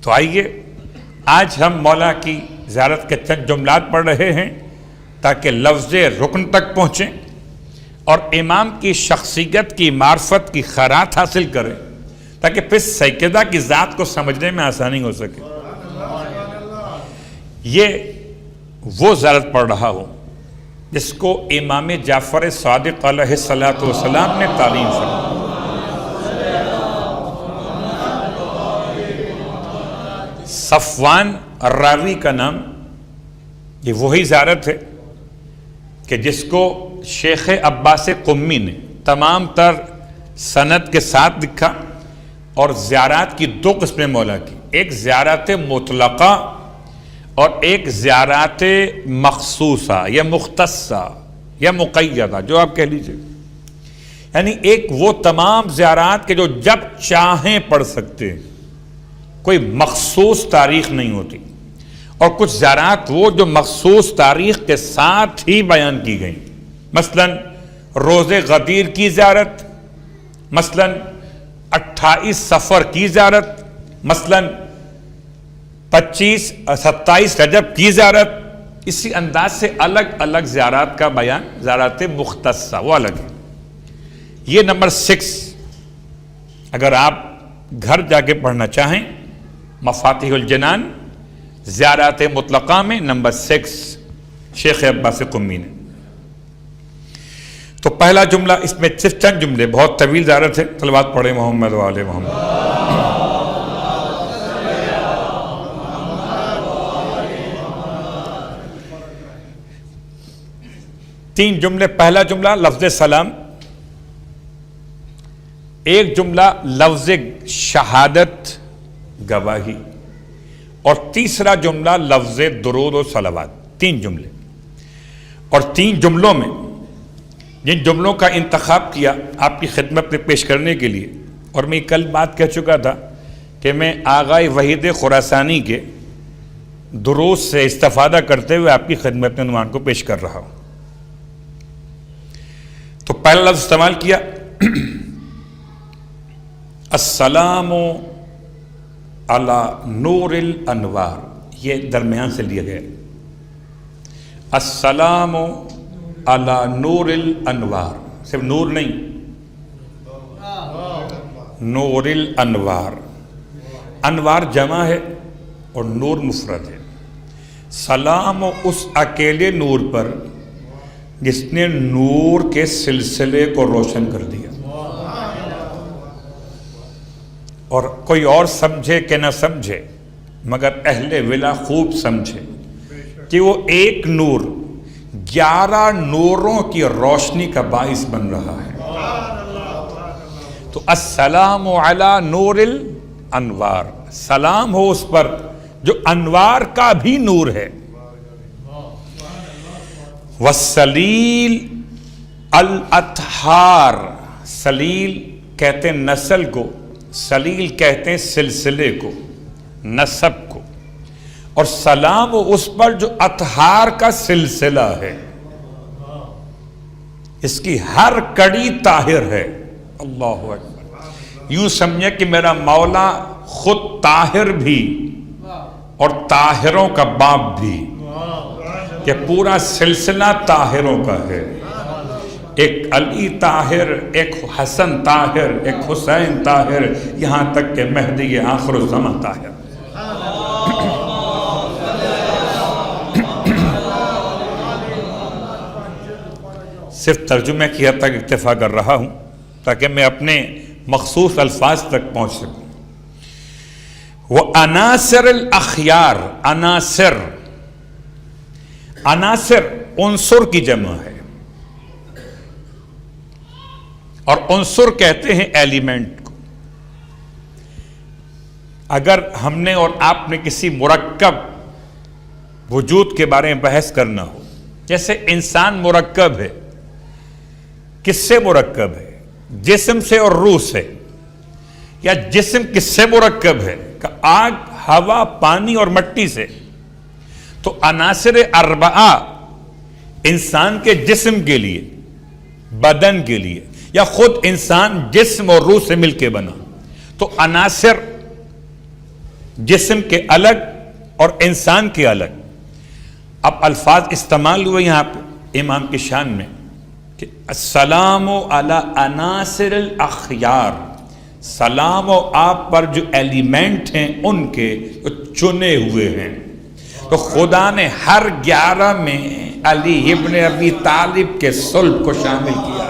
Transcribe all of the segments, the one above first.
تو آئیے آج ہم مولا کی زیارت کے چند جملات پڑھ رہے ہیں تاکہ لفظ رکن تک پہنچیں اور امام کی شخصیت کی معرفت کی خیرات حاصل کریں تاکہ پھر سیدہ کی ذات کو سمجھنے میں آسانی ہو سکے. یہ وہ زیارت پڑھ رہا ہوں جس کو امام جعفر صادق علیہ السلام نے تعلیم فرمائی. صفوان الراوی کا نام، یہ وہی زیارت ہے کہ جس کو شیخ عباس قمی نے تمام تر سند کے ساتھ لکھا. اور زیارات کی دو قسمیں مولا کی، ایک زیارت مطلقہ اور ایک زیارت مخصوصہ یا مختصہ یا مقیدہ، جو آپ کہہ لیجئے. یعنی ایک وہ تمام زیارات کے جو جب چاہیں پڑھ سکتے ہیں، کوئی مخصوص تاریخ نہیں ہوتی، اور کچھ زیارات وہ جو مخصوص تاریخ کے ساتھ ہی بیان کی گئیں. مثلا روز غدیر کی زیارت، مثلا 28 صفر کی زیارت، مثلا 27 رجب کی زیارت. اسی انداز سے الگ الگ زیارات کا بیان، زیارات مختصہ وہ الگ ہے. یہ نمبر 6 اگر آپ گھر جا کے پڑھنا چاہیں، مفاتیح الجنان زیارات مطلقہ میں نمبر 6 شیخ عباس قمی نے. تو پہلا جملہ، اس میں صرف چند جملے، بہت طویل زیارت ہے. صلوات پڑھیں محمد و آل محمد. تین جملے. پہلا جملہ لفظ سلام، ایک جملہ لفظ شہادت گواہی، اور تیسرا جملہ لفظ درود و صلوات. 3 جملے. اور 3 جملوں میں جن جملوں کا انتخاب کیا آپ کی خدمت میں پیش کرنے کے لیے، اور میں کل بات کہہ چکا تھا کہ میں آغائے وحید خراسانی کے دروس سے استفادہ کرتے ہوئے آپ کی خدمت میں عنوان کو پیش کر رہا ہوں. تو پہلا لفظ استعمال کیا السلام علی نور الانوار، یہ درمیان سے لیا گیا. السلام علی نور الانوار، صرف نور نہیں، نور الانوار. انوار جمع ہے اور نور مفرد ہے. سلام اس اکیلے نور پر جس نے نور کے سلسلے کو روشن کر دیا. اور کوئی اور سمجھے کہ نہ سمجھے، مگر اہل ولا خوب سمجھے کہ وہ ایک نور 11 نوروں کی روشنی کا باعث بن رہا ہے. تو السلام علی نور الانوار، سلام ہو اس پر جو انوار کا بھی نور ہے. والسلیل الاطہار، سلیل کہتے ہیں نسل کو، سلیل کہتے ہیں سلسلے کو، نسب کو. اور سلام اس پر جو اطہار کا سلسلہ ہے، اس کی ہر کڑی طاہر ہے. اللہ اکبر. یوں سمجھے کہ میرا مولا خود طاہر بھی اور طاہروں کا باپ بھی، کہ پورا سلسلہ طاہروں کا ہے. ایک علی طاہر، ایک حسن طاہر، ایک حسین طاہر، یہاں تک کہ مہدی آخر الزماں طاہر. صرف ترجمے کی حد تک اکتفا کر رہا ہوں تاکہ میں اپنے مخصوص الفاظ تک پہنچ سکوں. وہ عناصر الاخیار، عناصر، عناصر عنصر کی جمع ہے، اور عنصر کہتے ہیں ایلیمنٹ کو. اگر ہم نے اور آپ نے کسی مرکب وجود کے بارے میں بحث کرنا ہو، جیسے انسان مرکب ہے، کس سے مرکب ہے؟ جسم سے اور روح سے. یا جسم کس سے مرکب ہے؟ کہ آگ، ہوا، پانی اور مٹی سے. تو عناصر اربعہ انسان کے جسم کے لیے، بدن کے لیے، یا خود انسان جسم اور روح سے مل کے بنا. تو عناصر جسم کے الگ اور انسان کے الگ. اب الفاظ استعمال ہوئے یہاں پہ امام کی شان میں کہ السلام علی عناصر الاخیار، سلام و آپ پر جو ایلیمنٹ ہیں ان کے جو چنے ہوئے ہیں. تو خدا نے ہر 11 میں علی ابن ابی طالب کے صلب کو شامل کیا.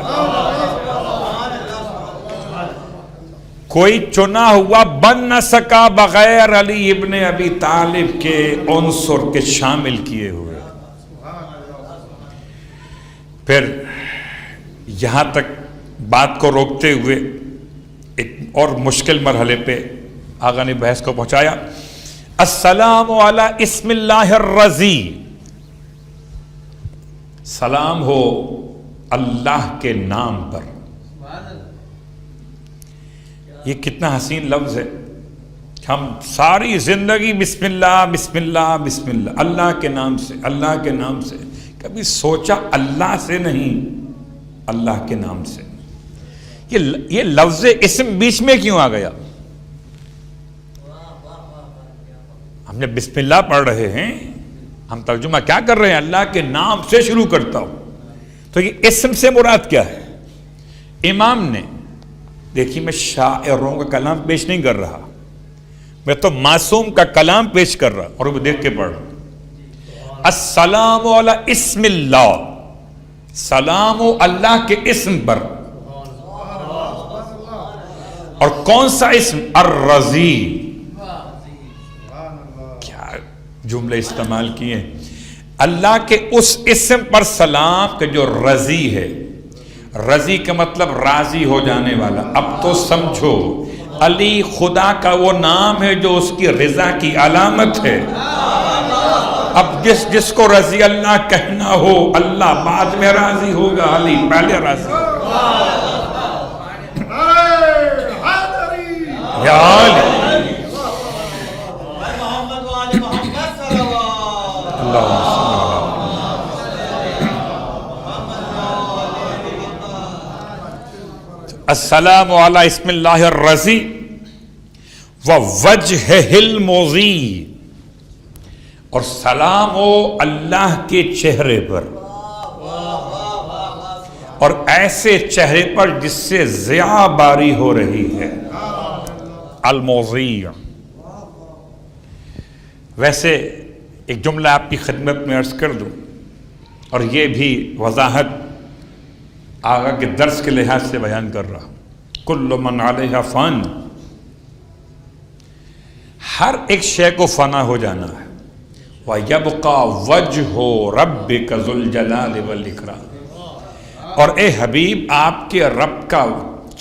کوئی چنا ہوا بن نہ سکا بغیر علی ابن ابی طالب کے عنصر کے شامل کیے ہوئے. پھر یہاں تک بات کو روکتے ہوئے ایک اور مشکل مرحلے پہ آقا نے بحث کو پہنچایا. السلام علی اسم اللہ الرضی، سلام ہو اللہ کے نام پر. یہ کتنا حسین لفظ ہے. ہم ساری زندگی بسم اللہ بسم اللہ بسم اللہ، اللہ کے نام سے اللہ کے نام سے. کبھی سوچا اللہ سے نہیں، اللہ کے نام سے. یہ لفظ اسم بیچ میں کیوں آ گیا؟ ہم جب بسم اللہ پڑھ رہے ہیں، ہم ترجمہ کیا کر رہے ہیں؟ اللہ کے نام سے شروع کرتا ہوں. تو یہ اسم سے مراد کیا ہے؟ امام نے دیکھیے، میں شاعروں کا کلام پیش نہیں کر رہا، میں تو معصوم کا کلام پیش کر رہا اور وہ دیکھ کے پڑھ رہا. السلام علی اسم اللہ، سلام و اللہ کے اسم پر. اور کون سا اسم؟ الرضی. کیا جملے استعمال کیے؟ اللہ کے اس اسم پر سلام کہ جو رضی ہے. رضی کا مطلب راضی ہو جانے والا. اب تو سمجھو علی خدا کا وہ نام ہے جو اس کی رضا کی علامت ہے. اب جس کو رضی اللہ کہنا ہو، اللہ بعد میں راضی ہوگا، علی پہلے راضی ہوگا. یا علی السلام علی اسم اللہ الرضی ووجہہ المضی، اور سلام ہو اللہ کے چہرے پر، اور ایسے چہرے پر جس سے ضیاء باری ہو رہی ہے. المضی. ویسے ایک جملہ آپ کی خدمت میں عرض کر دوں، اور یہ بھی وضاحت آگا کے درس کے لحاظ سے بیان کر رہا. کل من علیہا فان، ہر ایک شے کو فنا ہو جانا ہے. وَيَبْقَى وَجْهُ رَبِّكَ ذُو الْجَلَالِ وَالْإِكْرَامِ، اور اے حبیب آپ کے رب کا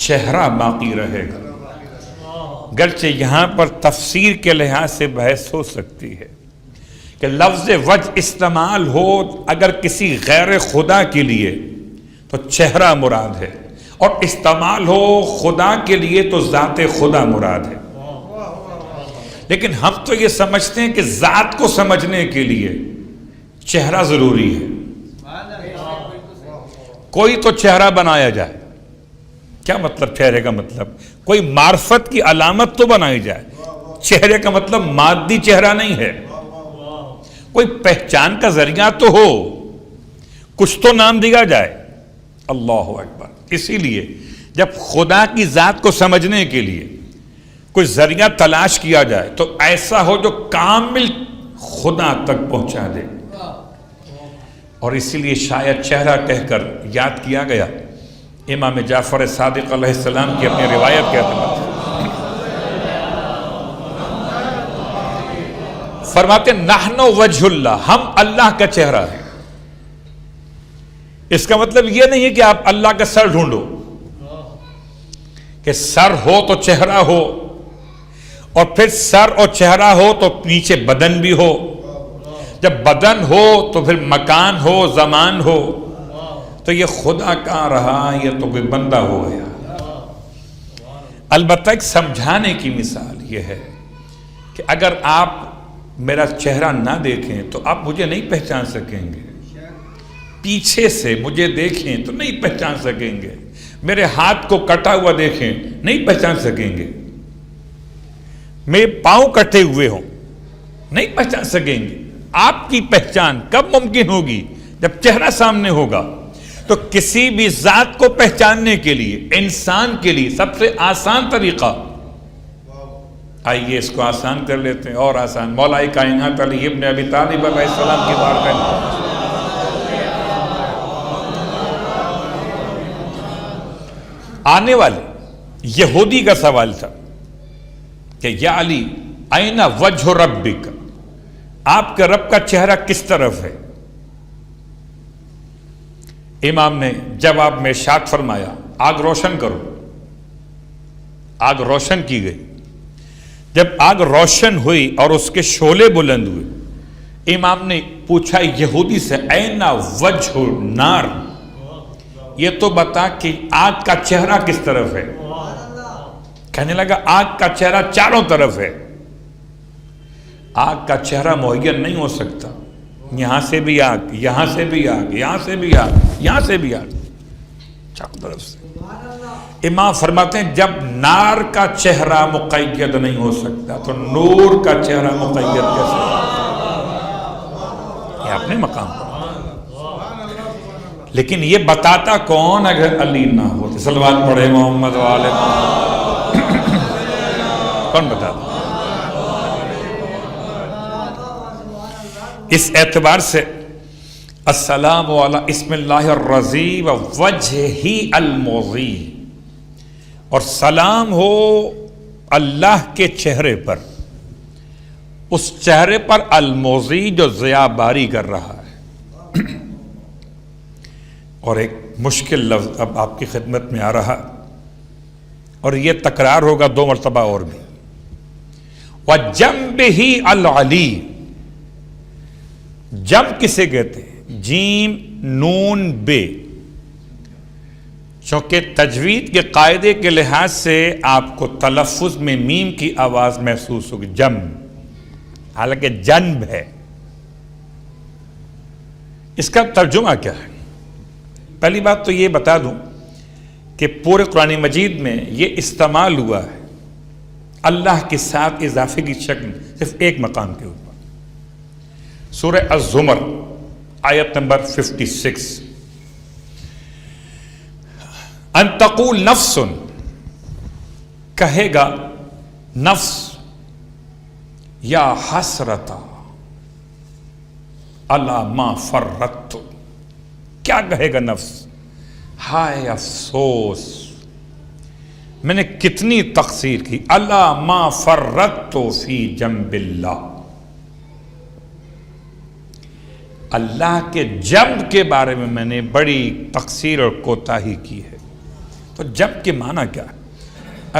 چہرہ باقی رہے گا. گرچہ یہاں پر تفسیر کے لحاظ سے بحث ہو سکتی ہے کہ لفظ وجہ استعمال ہو اگر کسی غیر خدا کے لیے تو چہرہ مراد ہے، اور استعمال ہو خدا کے لیے تو ذات خدا مراد ہے. لیکن ہم تو یہ سمجھتے ہیں کہ ذات کو سمجھنے کے لیے چہرہ ضروری ہے. کوئی تو چہرہ بنایا جائے. کیا مطلب چہرے کا؟ مطلب کوئی معرفت کی علامت تو بنائی جائے. چہرے کا مطلب مادی چہرہ نہیں ہے. کوئی پہچان کا ذریعہ تو ہو، کچھ تو نام دیا جائے. اللہ اکبر. اسی لیے جب خدا کی ذات کو سمجھنے کے لیے کوئی ذریعہ تلاش کیا جائے تو ایسا ہو جو کامل خدا تک پہنچا دے. اور اسی لیے شاید چہرہ کہہ کر یاد کیا گیا امام جعفر صادق علیہ السلام کی اپنی روایت کے اعتبار سے. فرماتے نحن وجہ اللہ، ہم اللہ کا چہرہ ہے. اس کا مطلب یہ نہیں ہے کہ آپ اللہ کا سر ڈھونڈو، کہ سر ہو تو چہرہ ہو، اور پھر سر اور چہرہ ہو تو نیچے بدن بھی ہو. جب بدن ہو تو پھر مکان ہو، زمان ہو. تو یہ خدا کہاں رہا؟ یہ تو کوئی بندہ ہو گیا. البتہ ایک سمجھانے کی مثال یہ ہے کہ اگر آپ میرا چہرہ نہ دیکھیں تو آپ مجھے نہیں پہچان سکیں گے. پیچھے سے مجھے دیکھیں تو نہیں پہچان سکیں گے. میرے ہاتھ کو کٹا ہوا دیکھیں نہیں پہچان سکیں گے. میرے پاؤں کٹے ہوئے ہوں، نہیں پہچان سکیں گے۔ آپ کی پہچان کب ممکن ہوگی؟ جب چہرہ سامنے ہوگا۔ تو کسی بھی ذات کو پہچاننے کے لیے، انسان کے لیے سب سے آسان طریقہ، آئیے اس کو آسان کر لیتے ہیں، اور آسان، مولا کائنات علی ابن ابی طالب علیہ السلام کی بات کریں۔ آنے والے یہودی کا سوال تھا کہ یا علی اینا وجہ ربک، آپ کے رب کا چہرہ کس طرف ہے؟ امام نے جواب میں ارشاد فرمایا آگ روشن کرو۔ آگ روشن کی گئی۔ جب آگ روشن ہوئی اور اس کے شعلے بلند ہوئے، امام نے پوچھا یہودی سے اینا وجہ نار، یہ تو بتا کہ آگ کا چہرہ کس طرف ہے؟ کہنے لگا آگ کا چہرہ چاروں طرف ہے۔ آگ کا چہرہ معین نہیں ہو سکتا، یہاں سے بھی آگ، یہاں سے بھی آگ، یہاں سے بھی آگ، یہاں سے بھی آگ، چاروں طرف سے۔ امام فرماتے ہیں جب نار کا چہرہ مقید نہیں ہو سکتا تو نور کا چہرہ مقید کیسے؟ یہ اپنے مقام پر۔ لیکن یہ بتاتا کون اگر علی نہ ہوتے؟ صلوات پڑھے محمد والے کون بتاتا؟ اس اعتبار سے السلام علی اسم اللہ الرضی و وجہہ المضی، اور سلام ہو اللہ کے چہرے پر، اس چہرے پر المضی جو ضیاء باری کر رہا ہے۔ اور ایک مشکل لفظ اب آپ کی خدمت میں آ رہا، اور یہ تکرار ہوگا 2 مرتبہ اور بھی، وَجَنبِهِ الْعَلِي۔ جنب کسے کہتے ہیں؟ جیم نون بے، چونکہ تجوید کے قاعدے کے لحاظ سے آپ کو تلفظ میں میم کی آواز محسوس ہوگی، جنب، حالانکہ جنب ہے۔ اس کا ترجمہ کیا ہے؟ پہلی بات تو یہ بتا دوں کہ پورے قرآن مجید میں یہ استعمال ہوا ہے اللہ کے ساتھ اضافے کی شکل صرف ایک مقام کے اوپر، سورہ الزمر آیت نمبر 56، ان تقول نفس، کہے گا نفس، یا حسرتا علی ما فرطت، کیا کہے گا نفس؟ ہائے افسوس، میں نے کتنی تقصیر کی، علی ما فرطت فی جنب اللہ، اللہ کے جنب کے بارے میں نے بڑی تقصیر اور کوتاہی کی ہے۔ تو جنب کے معنی کیا ہے؟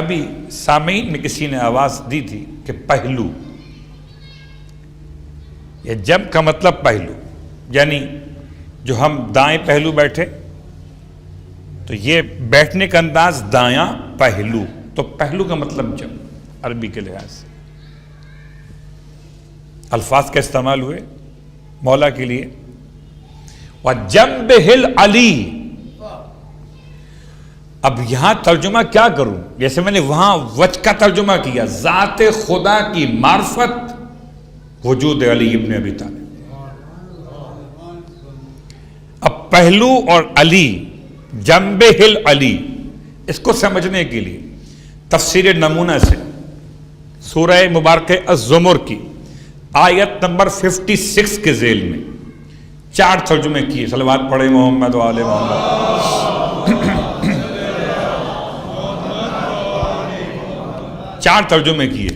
ابھی سامعین میں کسی نے آواز دی تھی کہ پہلو، یہ جنب کا مطلب پہلو، یعنی جو ہم دائیں پہلو بیٹھے تو یہ بیٹھنے کا انداز دایاں پہلو، تو پہلو کا مطلب جنب عربی کے لحاظ سے۔ الفاظ کا استعمال ہوئے مولا کے لیے، وَجَنبِهِ الْعَلِي۔ اب یہاں ترجمہ کیا کروں؟ جیسے میں نے وہاں وجہ کا ترجمہ کیا، ذات خدا کی معرفت وجود علی ابن ابی طالب۔ اب پہلو اور علی، جنبہ العلی، اس کو سمجھنے کے لیے تفسیر نمونہ سے سورہ مبارکہ الزمر کی آیت نمبر 56 کے ذیل میں 4 ترجمے کیے، صلوات پڑھے محمد و آل محمد، 4 ترجمے کیے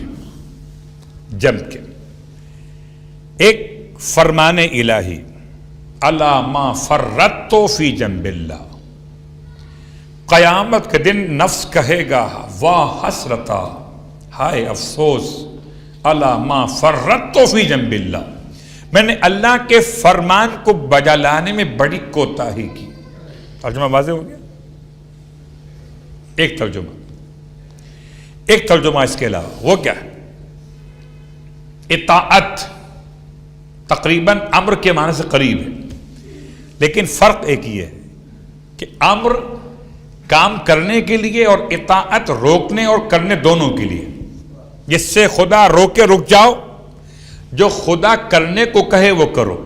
جنب کے۔ ایک فرمان الہی، الا ما فرطت فی جنب اللہ، قیامت کے دن نفس کہے گا واہ حسرتا، ہائے افسوس، الا ما فرطت فی جنب اللہ، میں نے اللہ کے فرمان کو بجا لانے میں بڑی کوتاہی کی۔ ترجمہ واضح ہو گیا؟ ایک ترجمہ اس کے علاوہ وہ کیا ہے؟ اطاعت تقریباً امر کے معنی سے قریب ہے، لیکن فرق ایک ہی ہے کہ امر کام کرنے کے لیے اور اطاعت روکنے اور کرنے دونوں کے لیے۔ جس سے خدا روکے رک جاؤ، جو خدا کرنے کو کہے وہ کرو.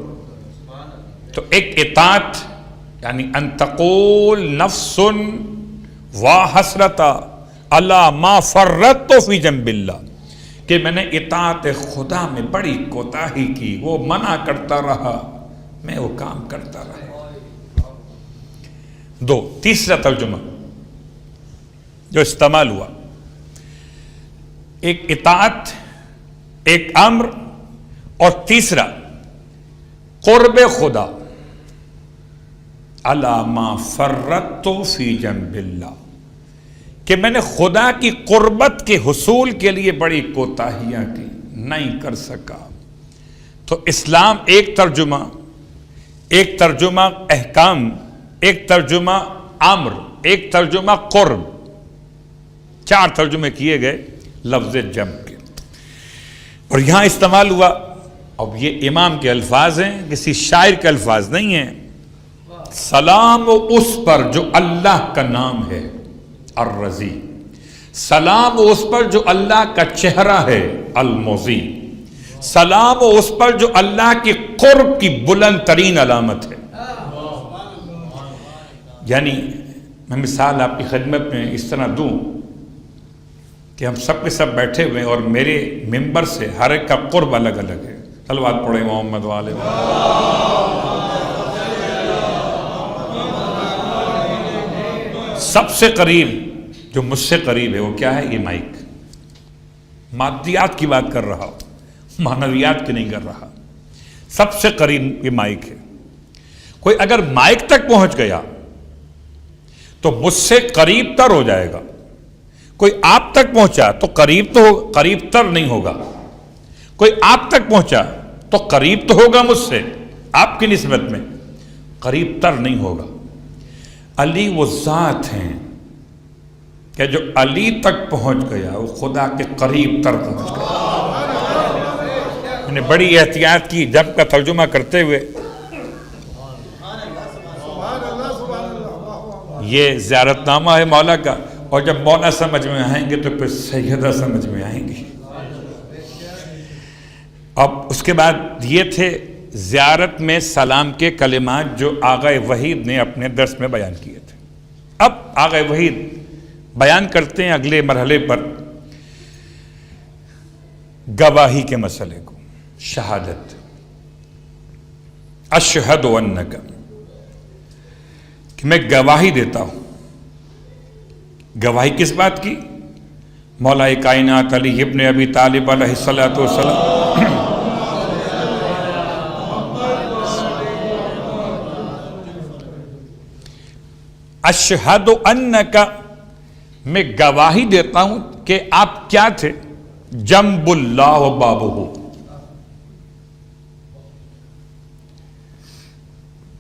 تو ایک اطاعت یعنی ان تقول نفس واحسرتا اللہ ما فرطت فی جنب اللہ، کہ میں نے اطاعت خدا میں بڑی کوتاہی کی، وہ منع کرتا رہا میں وہ کام کرتا رہا. دو. تیسرا ترجمہ جو استعمال ہوا، ایک اطاعت، ایک امر، اور تیسرا قرب خدا. الا ما فرطت فی جنب اللہ، کہ میں نے خدا کی قربت کے حصول کے لیے بڑی کوتاہیاں کی، نہیں کر سکا. تو اسلام ایک ترجمہ احکام، ایک ترجمہ امر، ایک ترجمہ قرب، 4 ترجمے کیے گئے لفظ جم کے. اور یہاں استعمال ہوا. اب یہ امام کے الفاظ ہیں، کسی شاعر کے الفاظ نہیں ہیں. سلام اس پر جو اللہ کا نام ہے الرضی، سلام اس پر جو اللہ کا چہرہ ہے المضی، سلام اس پر جو اللہ کی قرب کی بلند ترین علامت ہے. یعنی میں مثال آپ کی خدمت میں اس طرح دوں کہ ہم سب کے سب بیٹھے ہوئے ہیں اور میرے ممبر سے ہر ایک کا قرب الگ الگ ہے. صلوات پڑھیں محمد والے. سب سے قریب جو مجھ سے قریب ہے وہ کیا ہے؟ یہ مائک. مادیات کی بات کر رہا ہوں، معنویات کی نہیں کر رہا. سب سے قریب یہ مائک ہے. کوئی اگر مائک تک پہنچ گیا تو مجھ سے قریب تر ہو جائے گا. کوئی آپ تک پہنچا تو قریب تر نہیں ہوگا. کوئی آپ تک پہنچا تو قریب تو ہوگا مجھ سے، آپ کی نسبت میں قریب تر نہیں ہوگا. علی وہ ذات ہیں کہ جو علی تک پہنچ گیا وہ خدا کے قریب تر پہنچ گیا. میں نے بڑی احتیاط کی جب کا ترجمہ کرتے ہوئے. یہ زیارت نامہ ہے مولا کا، اور جب مولا سمجھ میں آئیں گے تو پھر سیدہ سمجھ میں آئیں گی. اب اس کے بعد یہ تھے زیارت میں سلام کے کلمات جو آغا وحید نے اپنے درس میں بیان کیے تھے. اب آغا وحید بیان کرتے ہیں اگلے مرحلے پر گواہی کے مسئلے کو. شہادت، اشہد انک، کہ میں گواہی دیتا ہوں. گواہی کس بات کی؟ مولا کائنات علی ابن ابی طالب علیہ الصلوۃ والسلام اشہد انک، میں گواہی دیتا ہوں کہ آپ کیا تھے؟ جنب اللہ و بابہ،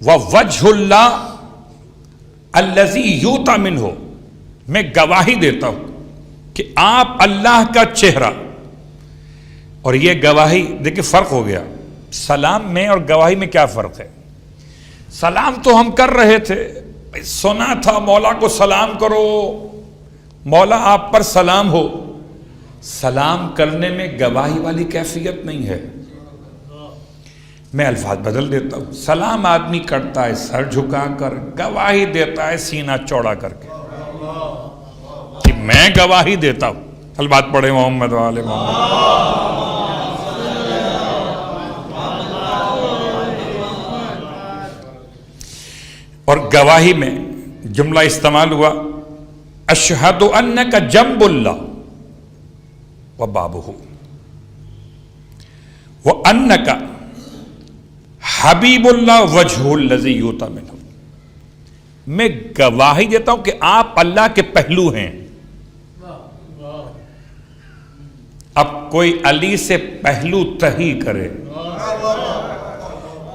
ووجہ اللہ الذی یؤتی منہ، میں گواہی دیتا ہوں کہ آپ اللہ کا چہرہ. اور یہ گواہی دیکھیں فرق ہو گیا. سلام میں اور گواہی میں کیا فرق ہے؟ سلام تو ہم کر رہے تھے، سنا تھا مولا کو سلام کرو، مولا آپ پر سلام ہو. سلام کرنے میں گواہی والی کیفیت نہیں ہے. میں الفاظ بدل دیتا ہوں. سلام آدمی کرتا ہے سر جھکا کر، گواہی دیتا ہے سینہ چوڑا کر کے کہ میں گواہی دیتا ہوں. البات پڑھے محمد والے محمد. اور گواہی میں جملہ استعمال ہوا اشہد انک جنب اللہ و بابہ وانک حبیب اللہ وجہ الذی یؤتی منہ. میں گواہی دیتا ہوں کہ آپ اللہ کے پہلو ہیں. اب کوئی علی سے پہلو تہی کرے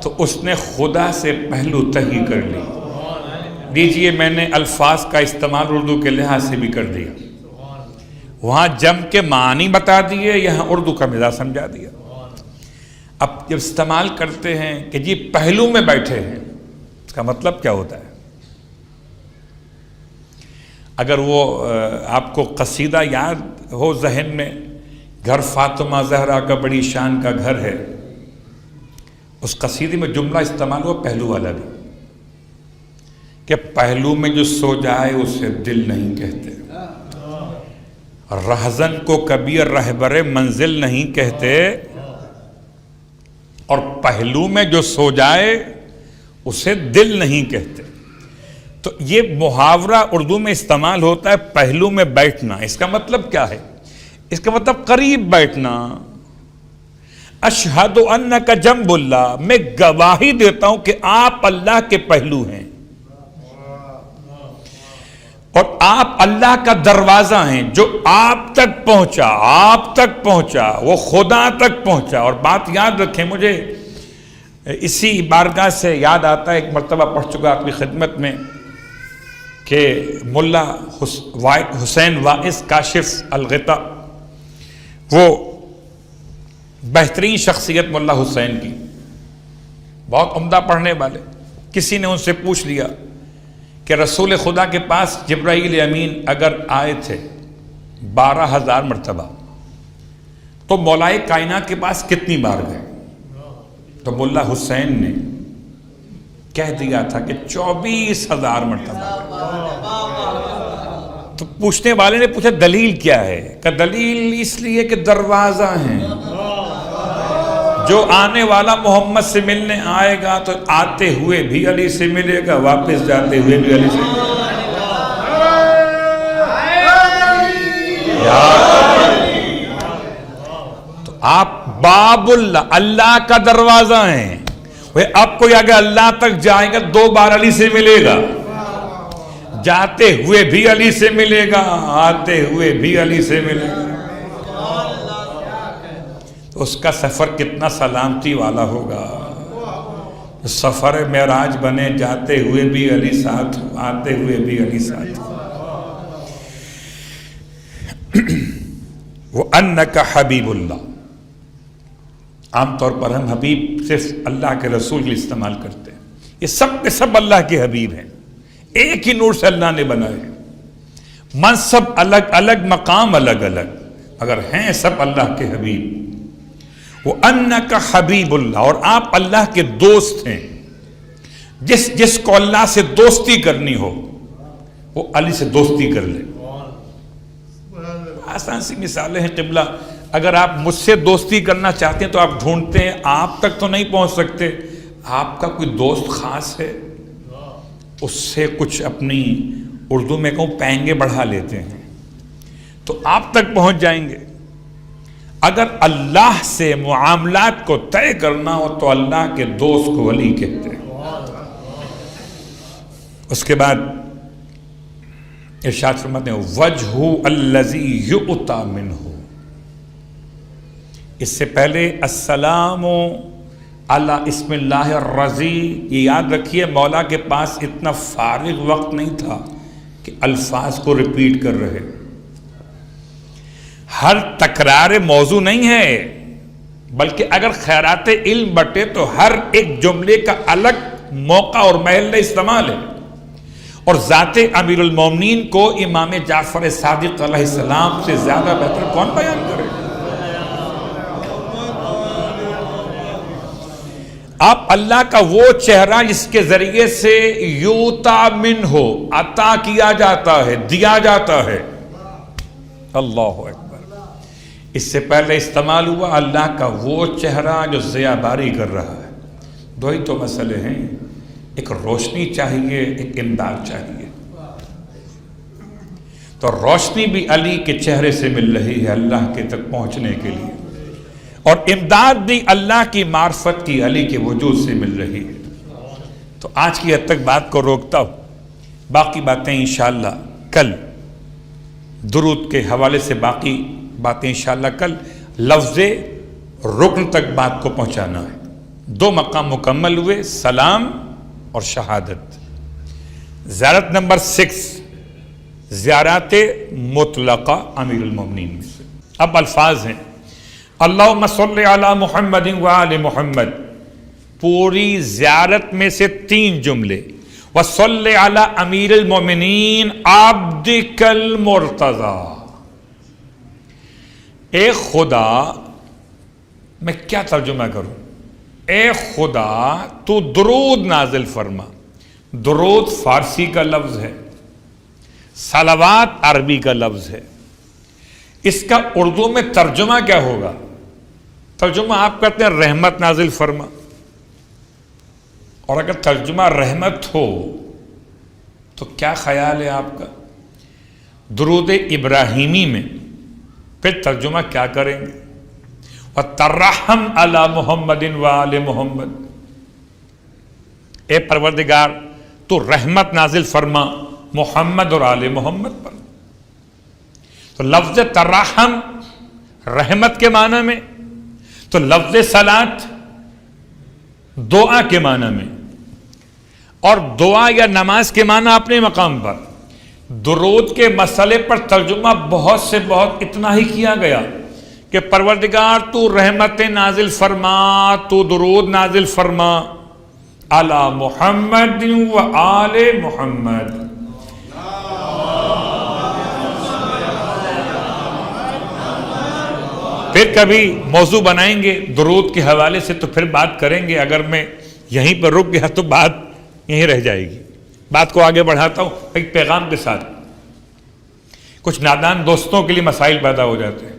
تو اس نے خدا سے پہلو تہی کر لی. دیجئے میں نے الفاظ کا استعمال اردو کے لحاظ سے بھی کر دیا. وہاں جم کے معنی بتا دیے، یہاں اردو کا مزاج سمجھا دیا. اب جب استعمال کرتے ہیں کہ جی پہلو میں بیٹھے ہیں، اس کا مطلب کیا ہوتا ہے؟ اگر وہ آپ کو قصیدہ یاد ہو ذہن میں گھر فاطمہ زہرا کا بڑی شان کا گھر ہے، اس قصیدے میں جملہ استعمال ہوا پہلو والا بھی، کہ پہلو میں جو سو جائے اسے دل نہیں کہتے، رہزن کو کبھی رہبر منزل نہیں کہتے، اور پہلو میں جو سو جائے اسے دل نہیں کہتے۔ تو یہ محاورہ اردو میں استعمال ہوتا ہے پہلو میں بیٹھنا۔ اس کا مطلب کیا ہے؟ اس کا مطلب قریب بیٹھنا۔ اشہد انک جنب اللہ، میں گواہی دیتا ہوں کہ آپ اللہ کے پہلو ہیں، اور آپ اللہ کا دروازہ ہیں جو آپ تک پہنچا، وہ خدا تک پہنچا۔ اور بات یاد رکھیں، مجھے اسی بارگاہ سے یاد آتا ہے، ایک مرتبہ پڑھ چکا آپ کی خدمت میں، کہ ملا حسین واعظ کاشف الغطا، وہ بہترین شخصیت ملا حسین کی، بہت عمدہ پڑھنے والے، کسی نے ان سے پوچھ لیا کہ رسول خدا کے پاس جبرائیل امین اگر آئے تھے 12,000 مرتبہ تو مولائے کائنات کے پاس کتنی بار گئے؟ تو ملا حسین نے کہہ دیا تھا کہ 24,000 مرتبہ۔ تو پوچھنے والے نے پوچھا دلیل کیا ہے؟ کہ دلیل اس لیے کہ دروازہ ہیں، جو آنے والا محمد سے ملنے آئے گا تو آتے ہوئے بھی علی سے ملے گا، واپس جاتے ہوئے بھی علی سے ملے گا۔ تو آپ باب اللہ، اللہ کا دروازہ ہیں۔ اب کوئی اگر اللہ تک جائے گا 2 بار علی سے ملے گا، جاتے ہوئے بھی علی سے ملے گا، آتے ہوئے بھی علی سے ملے گا۔ اس کا سفر کتنا سلامتی والا ہوگا، سفر معراج بنے، جاتے ہوئے بھی علی ساتھ، آتے ہوئے بھی علی ساتھ۔ وَأَنَّكَ حَبِيبُ اللَّهِ، عام طور پر ہم حبیب صرف اللہ کے رسول کے لیے استعمال کرتے ہیں، یہ سب کے سب اللہ کے حبیب ہیں، ایک ہی نور سے اللہ نے بنائے ہیں، منصب الگ الگ، مقام الگ الگ، مگر ہیں سب اللہ کے حبیب۔ وَأَنَّكَ حَبِيبُ اللَّهِ، اور آپ اللہ کے دوست ہیں۔ جس کو اللہ سے دوستی کرنی ہو وہ علی سے دوستی کر لے۔ آسان سی مثالیں ہیں قبلہ، اگر آپ مجھ سے دوستی کرنا چاہتے ہیں تو آپ ڈھونڈتے ہیں، آپ تک تو نہیں پہنچ سکتے، آپ کا کوئی دوست خاص ہے، اس سے کچھ اپنی اردو میں کہوں پینگے بڑھا لیتے ہیں تو آپ تک پہنچ جائیں گے۔ اگر اللہ سے معاملات کو طے کرنا ہو تو اللہ کے دوست کو ولی کہتے ہیں۔ اس کے بعد ارشاد فرماتے ہیں وجہ الذی یؤتی منہ، اس سے پہلے السلام علی اسم اللہ الرضی، یہ یاد رکھیے مولا کے پاس اتنا فارغ وقت نہیں تھا کہ الفاظ کو ریپیٹ کر رہے، ہر تکرار موضوع نہیں ہے، بلکہ اگر خیرات علم بٹے تو ہر ایک جملے کا الگ موقع اور محل استعمال ہے، اور ذات امیر المومنین کو امام جعفر صادق علیہ السلام سے زیادہ بہتر کون بیان کرے؟ آپ اللہ کا وہ چہرہ جس کے ذریعے سے یوتا من ہو، عطا کیا جاتا ہے، دیا جاتا ہے۔ اللہ اکبر۔ اس سے پہلے استعمال ہوا اللہ کا وہ چہرہ جو ضیاء باری کر رہا ہے۔ دو ہی تو مسئلے ہیں، ایک روشنی چاہیے، ایک امداد چاہیے، تو روشنی بھی علی کے چہرے سے مل رہی ہے اللہ کے تک پہنچنے کے لیے، اور امداد بھی اللہ کی معرفت کی علی کے وجود سے مل رہی ہے۔ تو آج کی حد تک بات کو روکتا ہوں، باقی باتیں انشاءاللہ کل، درود کے حوالے سے باقی باتیں انشاءاللہ کل، لفظ رکن تک بات کو پہنچانا ہے۔ 2 مقام مکمل ہوئے، سلام اور شہادت۔ زیارت نمبر 6 زیارات مطلقہ امیر المومنین میں سے۔ اب الفاظ ہیں اللہم صلی علی محمد وآل محمد، پوری زیارت میں سے 3 جملے، وصلی علی امیر المومنین عبدک المرتضی، اے خدا، میں کیا ترجمہ کروں؟ اے خدا تو درود نازل فرما. درود فارسی کا لفظ ہے، صلوات عربی کا لفظ ہے. اس کا اردو میں ترجمہ کیا ہوگا؟ ترجمہ آپ کہتے ہیں رحمت نازل فرما، اور اگر ترجمہ رحمت ہو تو کیا خیال ہے آپ کا؟ درود ابراہیمی میں پھر ترجمہ کیا کریں گے؟ وَتَرَحَمْ عَلَى مُحَمَّدٍ وَآلِ محمد. اے پروردگار تو رحمت نازل فرما محمد اور آل محمد پر. تو لفظ ترحم رحمت کے معنی میں، تو لفظ صلاۃ دعا کے معنی میں، اور دعا یا نماز کے معنی اپنے مقام پر. درود کے مسئلے پر ترجمہ بہت سے بہت اتنا ہی کیا گیا کہ پروردگار تو رحمت نازل فرما، تو درود نازل فرما علی محمد و آل محمد. پھر کبھی موضوع بنائیں گے درود کے حوالے سے تو پھر بات کریں گے. اگر میں یہیں پر رک گیا تو بات یہیں رہ جائے گی. بات کو آگے بڑھاتا ہوں ایک پیغام کے ساتھ. کچھ نادان دوستوں کے لیے مسائل پیدا ہو جاتے ہیں.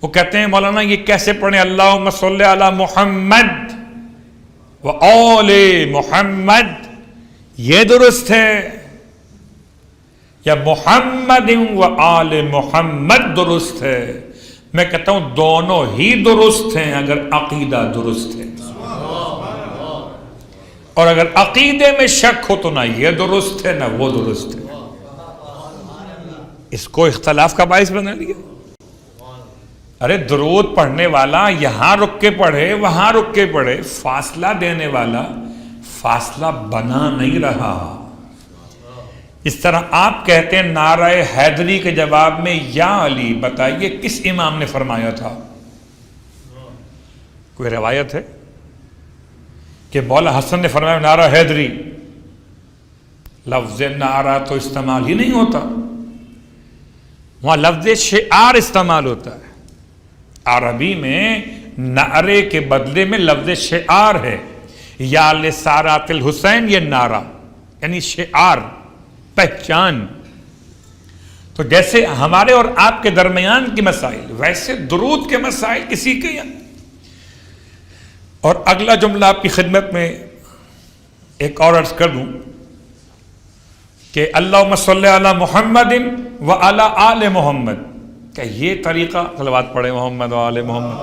وہ کہتے ہیں مولانا یہ کیسے پڑھیں اللہم صلی علی محمد و آل محمد، یہ درست ہے یا محمد و آل محمد درست ہے؟ میں کہتا ہوں دونوں ہی درست ہیں اگر عقیدہ درست ہے. اور اگر عقیدے میں شک ہو تو نہ یہ درست ہے نہ وہ درست ہے. اس کو اختلاف کا باعث بنا لیا. ارے درود پڑھنے والا یہاں رک کے پڑھے وہاں رک کے پڑھے، فاصلہ دینے والا فاصلہ بنا نہیں رہا. اس طرح آپ کہتے ہیں نعرہ حیدری کے جواب میں یا علی، بتائیے کس امام نے فرمایا تھا؟ کوئی روایت ہے کہ مولا حسن نے فرمایا نعرہ حیدری؟ لفظ نعرہ تو استعمال ہی نہیں ہوتا، وہاں لفظ شعار استعمال ہوتا ہے. عربی میں نعرے کے بدلے میں لفظ شعار ہے. یا لسارات الحسین، یہ نعرہ یعنی شعار، پہچان. تو جیسے ہمارے اور آپ کے درمیان کی مسائل، ویسے درود کے مسائل کسی کے یہاں. اور اگلا جملہ آپ کی خدمت میں ایک اور عرض کر دوں کہ اللہم صلی علی محمد و علی آل محمد. کہ یہ طریقہ صلوات پڑھے محمد و آل محمد.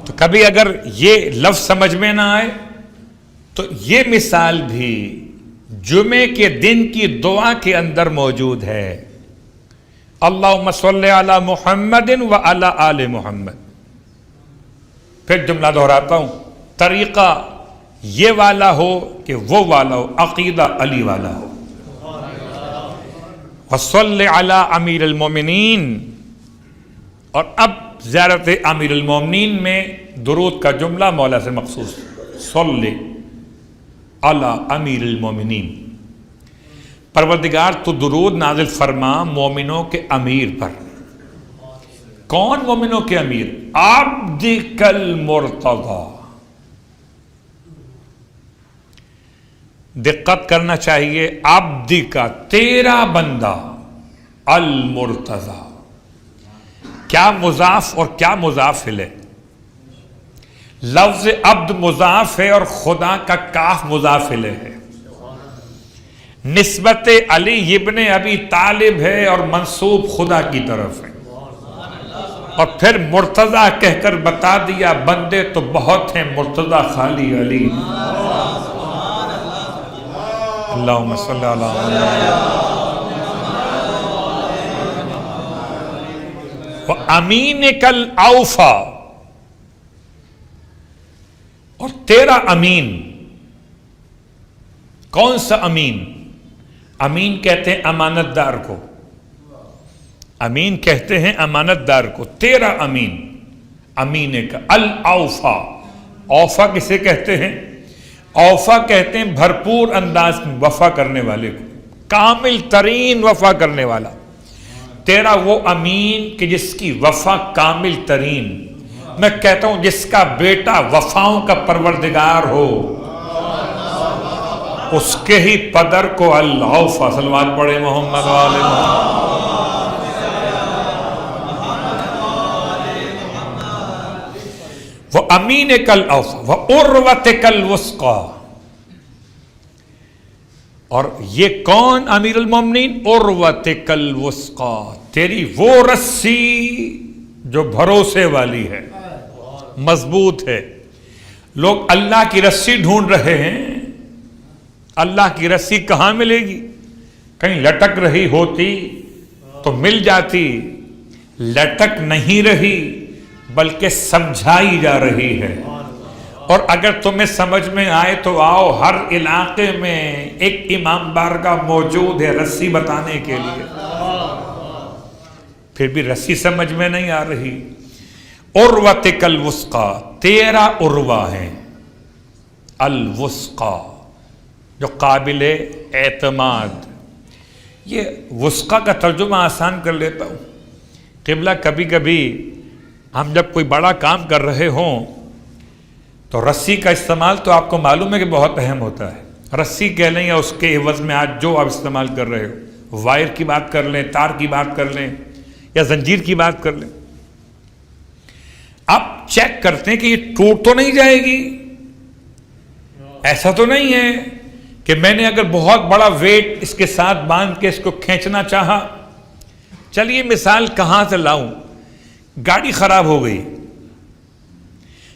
تو کبھی اگر یہ لفظ سمجھ میں نہ آئے تو یہ مثال بھی جمعے کے دن کی دعا کے اندر موجود ہے. اللہم صلی علی محمد و علی آل محمد. پھر جملہ دہراتا ہوں، طریقہ یہ والا ہو کہ وہ والا ہو، عقیدہ علی والا ہو. وصلی علی امیر المومنین. اور اب زیارت امیر المومنین میں درود کا جملہ مولا سے مخصوص، صلی علی امیر المومنین. پروردگار تو درود نازل فرما مومنوں کے امیر پر. کون مومنوں کے امیر؟ عبدک المرتضی. دقت کرنا چاہیے، عبدک تیرا بندہ، المرتضی. کیا مضاف اور کیا مضاف ہے؟ لفظ عبد مضاف ہے اور خدا کا کاف مضاف ہے. نسبت علی ابن ابی طالب ہے اور منسوب خدا کی طرف ہے. اور پھر مرتضی کہہ کر بتا دیا بندے تو بہت ہیں، مرتضی خالی علی. اللہم صلی علی محمد. وَأَمِينِكَ الْأَوْفَى. اور تیرا امین. کون سا امین؟ امین کہتے ہیں امانت دار کو. امین کہتے ہیں امانت دار کو. تیرا امین، امین کا الاوفا. اوفا کسے کہتے ہیں؟ اوفا کہتے ہیں بھرپور انداز میں وفا کرنے والے کو. کامل ترین وفا کرنے والا، تیرا وہ امین کہ جس کی وفا کامل ترین، میں کہتا ہوں جس کا بیٹا وفاؤں کا پروردگار ہو، اس کے ہی پدر کو اللہ صلوات پڑھے محمد والے محمد۔ وہ امین کل اوفا وہ عروت کل وثقی، اور یہ کون امیر المومنین؟ عروت کل وثقی، تیری وہ رسی جو بھروسے والی ہے، مضبوط ہے۔ لوگ اللہ کی رسی ڈھونڈ رہے ہیں، اللہ کی رسی کہاں ملے گی؟ کہیں لٹک رہی ہوتی تو مل جاتی، لٹک نہیں رہی بلکہ سمجھائی جا رہی ہے۔ اور اگر تمہیں سمجھ میں آئے تو آؤ، ہر علاقے میں ایک امام بارگاہ موجود ہے رسی بتانے کے لیے، پھر بھی رسی سمجھ میں نہیں آ رہی۔ عروۃ الوثقی، تیرا عروہ ہے الوثقی جو قابل اعتماد۔ یہ وثقی کا ترجمہ آسان کر لیتا ہوں۔ قبلہ کبھی کبھی ہم جب کوئی بڑا کام کر رہے ہوں تو رسی کا استعمال تو آپ کو معلوم ہے کہ بہت اہم ہوتا ہے۔ رسی کہہ لیں یا اس کے عوض میں آج جو آپ استعمال کر رہے ہو، وائر کی بات کر لیں، تار کی بات کر لیں یا زنجیر کی بات کر لیں، آپ چیک کرتے ہیں کہ یہ ٹوٹ تو نہیں جائے گی۔ ایسا تو نہیں ہے کہ میں نے اگر بہت بڑا ویٹ اس کے ساتھ باندھ کے اس کو کھینچنا چاہا۔ چلیے مثال کہاں سے لاؤں؟ گاڑی خراب ہو گئی،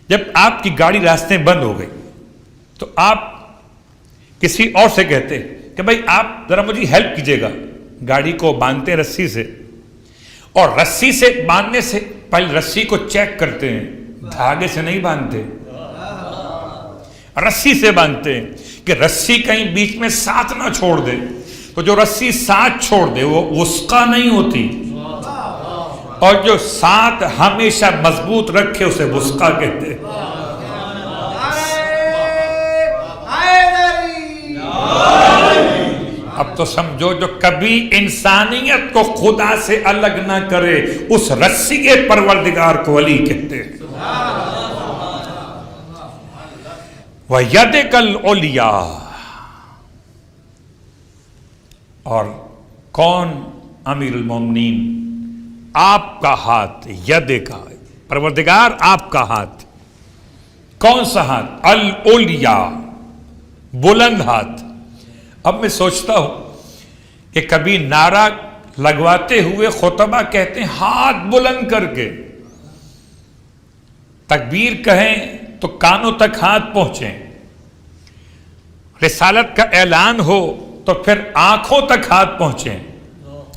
جب آپ کی گاڑی راستے میں بند ہو گئی تو آپ کسی اور سے کہتے کہ بھائی آپ ذرا مجھے ہیلپ کیجیے گا، گاڑی کو باندھتے رسی سے، اور رسی سے باندھنے سے پہلے رسی کو چیک کرتے ہیں، دھاگے سے نہیں باندھتے، رسی سے باندھتے ہیں کہ رسی کہیں بیچ میں ساتھ نہ چھوڑ دے، تو جو رسی ساتھ چھوڑ دے وہ وثقی نہیں ہوتی، اور جو ساتھ ہمیشہ مضبوط رکھے اسے وثقی کہتے ہیں۔ اب تو سمجھو جو کبھی انسانیت کو خدا سے الگ نہ کرے اس رسی کے پروردگار کو علی کہتے ہیں۔ وَيَدِكَ الْعُلْيَا، اور کون امیر المومنین؟ آپ کا ہاتھ، ید کا پروردگار، آپ کا ہاتھ۔ کون سا ہاتھ؟ العلیا، بلند ہاتھ۔ اب میں سوچتا ہوں کہ کبھی نعرہ لگواتے ہوئے خطبہ کہتے ہیں ہاتھ بلند کر کے، تکبیر کہیں تو کانوں تک ہاتھ پہنچیں، رسالت کا اعلان ہو تو پھر آنکھوں تک ہاتھ پہنچیں۔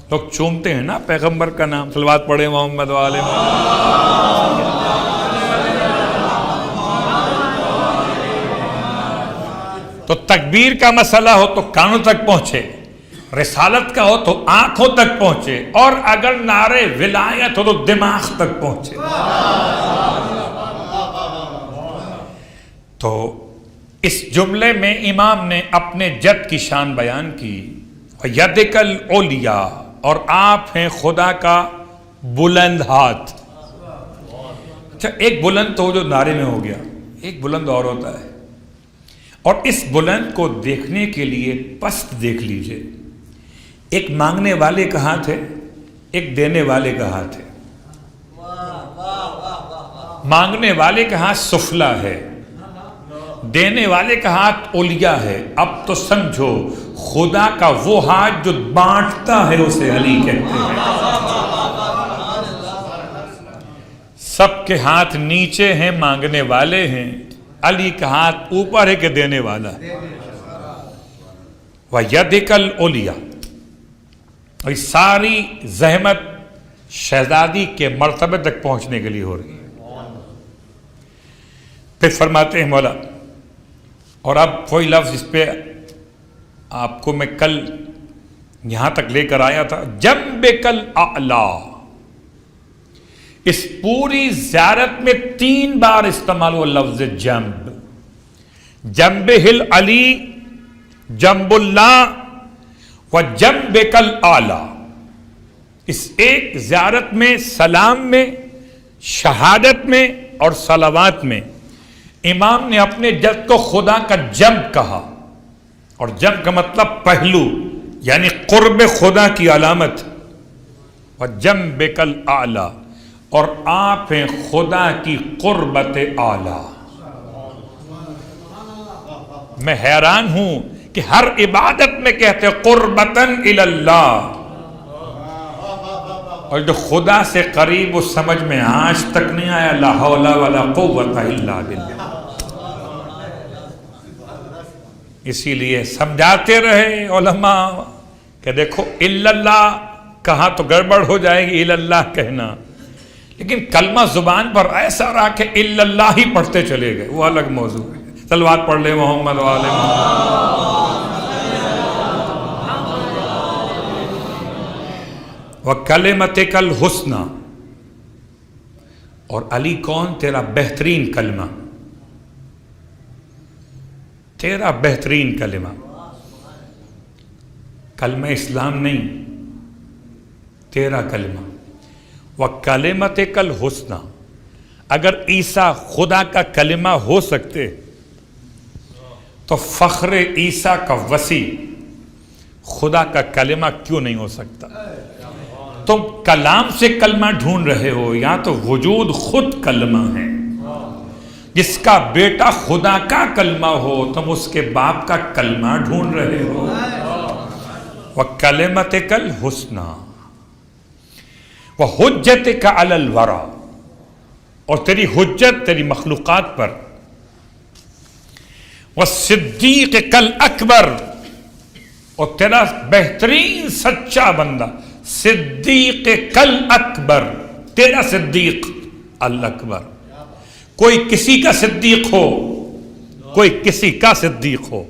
لوگ چومتے ہیں نا پیغمبر کا نام، صلوات پڑھے محمد والے محمد۔ تو تکبیر کا مسئلہ ہو تو کانوں تک پہنچے، رسالت کا ہو تو آنکھوں تک پہنچے، اور اگر نعرے ولایت ہو تو دماغ تک پہنچے۔ تو اس جملے میں امام نے اپنے جد کی شان بیان کی، وَيَدِكَ الْعُلْيَا، اور آپ ہیں خدا کا بلند ہاتھ۔ اچھا، ایک بلند تو جو نعرے میں ہو گیا، ایک بلند اور ہوتا ہے، اور اس بلند کو دیکھنے کے لیے پست دیکھ لیجئے۔ ایک مانگنے والے کا ہاتھ ہے، ایک دینے والے کا ہاتھ ہے۔ مانگنے والے کا ہاتھ سفلا ہے، دینے والے کا ہاتھ علیا ہے۔ اب تو سمجھو خدا کا وہ ہاتھ جو بانٹتا ہے اسے علی کہتے ہیں۔ سب کے ہاتھ نیچے ہیں، مانگنے والے ہیں، علی کا ہاتھ اوپر ہے کہ دینے والا ہے۔ وَيَدِكَ الْعُلْيَا، اور یہ ساری زحمت شہزادی کے مرتبے تک پہنچنے کے لیے ہو رہی ہے۔ پھر فرماتے ہیں مولا، اور اب وہی لفظ اس پہ آپ کو میں کل یہاں تک لے کر آیا تھا، جنبک الاعلی، اس پوری زیارت میں 3 بار استعمال ہوا لفظ جنب، جنبہ العلی، جنب اللہ، وجنبک الاعلی، اس ایک زیارت میں، سلام میں، شہادت میں اور صلوات میں امام نے اپنے جد کو خدا کا جنب کہا، اور جنب کا مطلب پہلو، یعنی قرب خدا کی علامت. وجنبک الاعلی، اور آپ ہیں خدا کی قربت اعلی. میں حیران ہوں کہ ہر عبادت میں کہتے قربتاً الی اللہ، اور جو خدا سے قریب اس سمجھ میں آج تک نہیں آیا لا حول ولا قوت الا باللہ. اسی لیے سمجھاتے رہے علماء کہ دیکھو الا اللہ کہاں تو گڑبڑ ہو جائے گی، الا اللہ کہنا، لیکن کلمہ زبان پر ایسا رہا کہ الا اللہ ہی پڑھتے چلے گئے، وہ الگ موضوع ہے. صلوات پڑھ لے محمد و آل محمد. وَكَلِمَتِكَ الْحُسْنَى، اور علی کون؟ تیرا بہترین کلمہ، تیرا بہترین کلمہ. کلمہ اسلام نہیں، تیرا کلمہ. وَكَلِمَتِكَ الْحُسْنَى، اگر عیسیٰ خدا کا کلمہ ہو سکتے تو فخر عیسیٰ کا وسیع خدا کا کلمہ کیوں نہیں ہو سکتا؟ تم کلام سے کلمہ ڈھونڈ رہے ہو، یا تو وجود خود کلمہ ہے. جس کا بیٹا خدا کا کلمہ ہو، تم اس کے باپ کا کلمہ ڈھونڈ رہے ہو. وَكَلِمَتِكَ الْحُسْنَى وَحُجَّتِكَ عَلَى الْوَرَى، اور تیری حجت تیری مخلوقات پر. وَالصِّدِّيقِ الْأَكْبَرِ، اور تیرا بہترین سچا بندہ صدیق کل اکبر، تیرا صدیق الاکبر. کوئی کسی کا صدیق ہو، کوئی کسی کا صدیق ہو،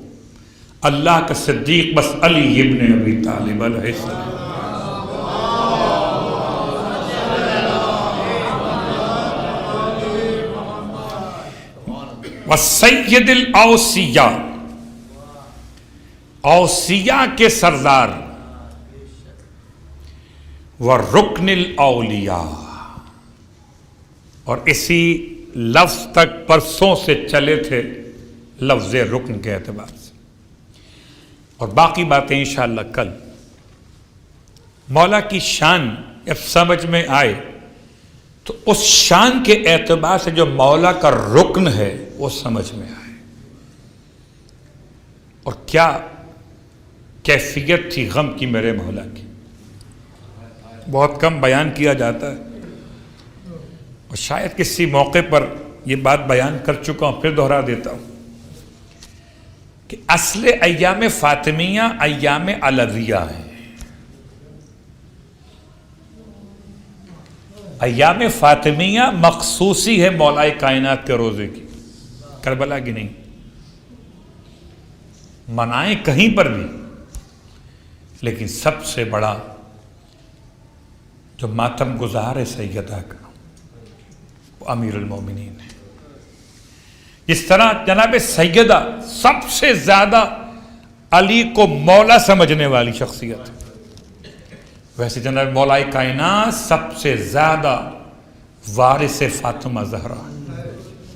اللہ کا صدیق بس علی ابن ابی طالب علیہ السلام. وسید الاوصیاء، اوصیاء کے سردار. وَرُكْنِ الْأَوْلِيَاء، اور اسی لفظ تک پرسوں سے چلے تھے لفظ رکن کے اعتبار سے، اور باقی باتیں انشاءاللہ کل. مولا کی شان جب سمجھ میں آئے تو اس شان کے اعتبار سے جو مولا کا رکن ہے وہ سمجھ میں آئے. اور کیا کیفیت تھی غم کی میرے مولا کی، بہت کم بیان کیا جاتا ہے، اور شاید کسی موقع پر یہ بات بیان کر چکا ہوں، پھر دہرا دیتا ہوں کہ اصل ایام فاطمیہ ایام علویہ ہیں. ایام فاطمیہ مخصوصی ہے مولا کائنات کے روزے کی، کربلا کی نہیں. منائیں کہیں پر بھی، لیکن سب سے بڑا جو ماتم گزار ہے سیدہ کا، وہ امیر المومنین ہے. اس طرح جناب سیدہ سب سے زیادہ علی کو مولا سمجھنے والی شخصیت ہے، ویسے جناب مولا کائنات سب سے زیادہ وارث فاطمہ زہرا.